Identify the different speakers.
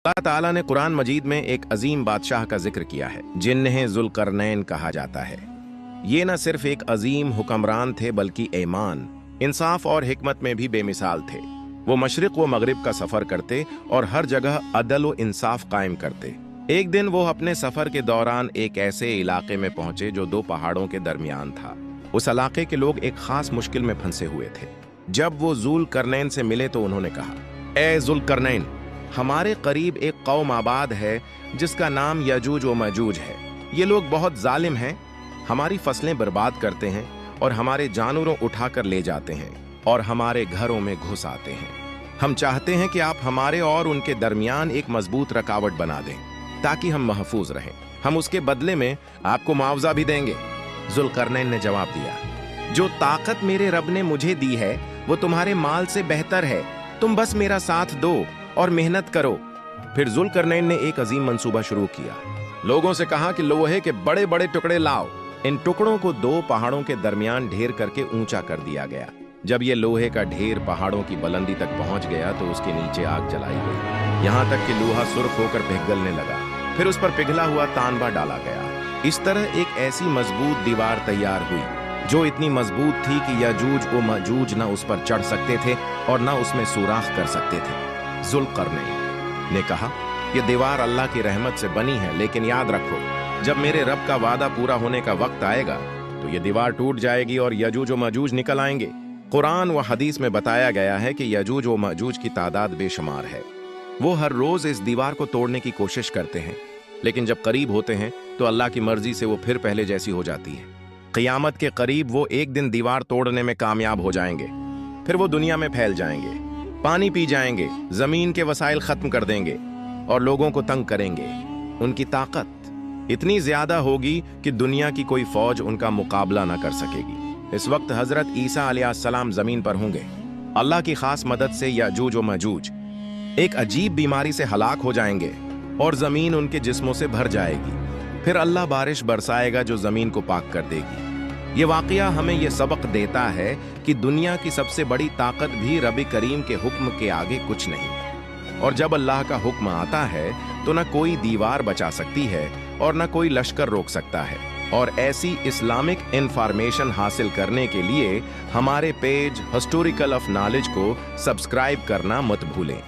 Speaker 1: अल्लाह ताला ने कुरान मजीद में एक अजीम बादशाह का जिक्र किया है जिन्हें जुल्करनैन कहा जाता है। ये न सिर्फ एक अजीम हुक्मरान थे बल्कि ईमान, इंसाफ और हिकमत में भी बेमिसाल थे। वो मशरिक व मगरिब का सफर करते और हर जगह अदल व इंसाफ कायम करते। एक दिन वो अपने सफर के दौरान एक ऐसे इलाके में पहुंचे जो दो पहाड़ों के दरमियान था। उस इलाके के लोग एक खास मुश्किल में फंसे हुए थे। जब वो जुल्करनैन से मिले तो उन्होंने कहा, ए जुल्करनैन, हमारे करीब एक कौम आबाद है जिसका नाम यजूज व मजूज है। ये लोग बहुत जालिम हैं, हमारी फसलें बर्बाद करते हैं और हमारे जानवरों उठाकर ले जाते हैं और हमारे घरों में घुस आते हैं। हम चाहते हैं कि आप हमारे और उनके दरमियान एक मजबूत रकावट बना दें ताकि हम महफूज रहें। हम उसके बदले में आपको मुआवजा भी देंगे। जुल्करनैन ने जवाब दिया, जो ताकत मेरे रब ने मुझे दी है वो तुम्हारे माल से बेहतर है। तुम बस मेरा साथ दो और मेहनत करो। फिर जुल्करनैन ने एक अजीम मंसूबा शुरू किया। लोगों से कहा कि लोहे के बड़े बड़े टुकड़े लाओ। इन टुकड़ों को दो पहाड़ों के दरमियान ढेर करके ऊंचा कर दिया गया। जब ये लोहे का ढेर पहाड़ों की बुलंदी तक पहुंच गया तो उसके नीचे आग जलाई गई, यहाँ तक कि लोहा सुर्ख होकर पिघलने लगा। फिर उस पर पिघला हुआ तांबा डाला गया। इस तरह एक ऐसी मजबूत दीवार तैयार हुई जो इतनी मजबूत थी कि यजूज व मजूज न उस पर चढ़ सकते थे और न उसमें सुराख कर सकते थे। जुल्करनैन ने कहा, यह दीवार अल्लाह की रहमत से बनी है, लेकिन याद रखो, जब मेरे रब का वादा पूरा होने का वक्त आएगा तो यह दीवार टूट जाएगी और यजूज व मजूज निकल आएंगे। कुरान व हदीस में बताया गया है कि यजूज व मजूज की तादाद बेशुमार है। वो हर रोज इस दीवार को तोड़ने की कोशिश करते हैं, लेकिन जब करीब होते हैं तो अल्लाह की मर्जी से वो फिर पहले जैसी हो जाती है। क़यामत के करीब वो एक दिन दीवार तोड़ने में कामयाब हो जाएंगे। फिर वो दुनिया में फैल जाएंगे, पानी पी जाएंगे, जमीन के वसाइल खत्म कर देंगे और लोगों को तंग करेंगे। उनकी ताकत इतनी ज्यादा होगी कि दुनिया की कोई फौज उनका मुकाबला न कर सकेगी। इस वक्त हजरत ईसा अलैहिस्सलाम जमीन पर होंगे। अल्लाह की खास मदद से यजूज व मजूज एक अजीब बीमारी से हलाक हो जाएंगे और जमीन उनके जिस्मों से भर जाएगी। फिर अल्लाह बारिश बरसाएगा जो जमीन को पाक कर देगी। ये वाकया हमें यह सबक देता है कि दुनिया की सबसे बड़ी ताकत भी रब करीम के हुक्म के आगे कुछ नहीं। और जब अल्लाह का हुक्म आता है तो न कोई दीवार बचा सकती है और न कोई लश्कर रोक सकता है। और ऐसी इस्लामिक इंफॉर्मेशन हासिल करने के लिए हमारे पेज हिस्टोरिकल ऑफ नॉलेज को सब्सक्राइब करना मत भूलें।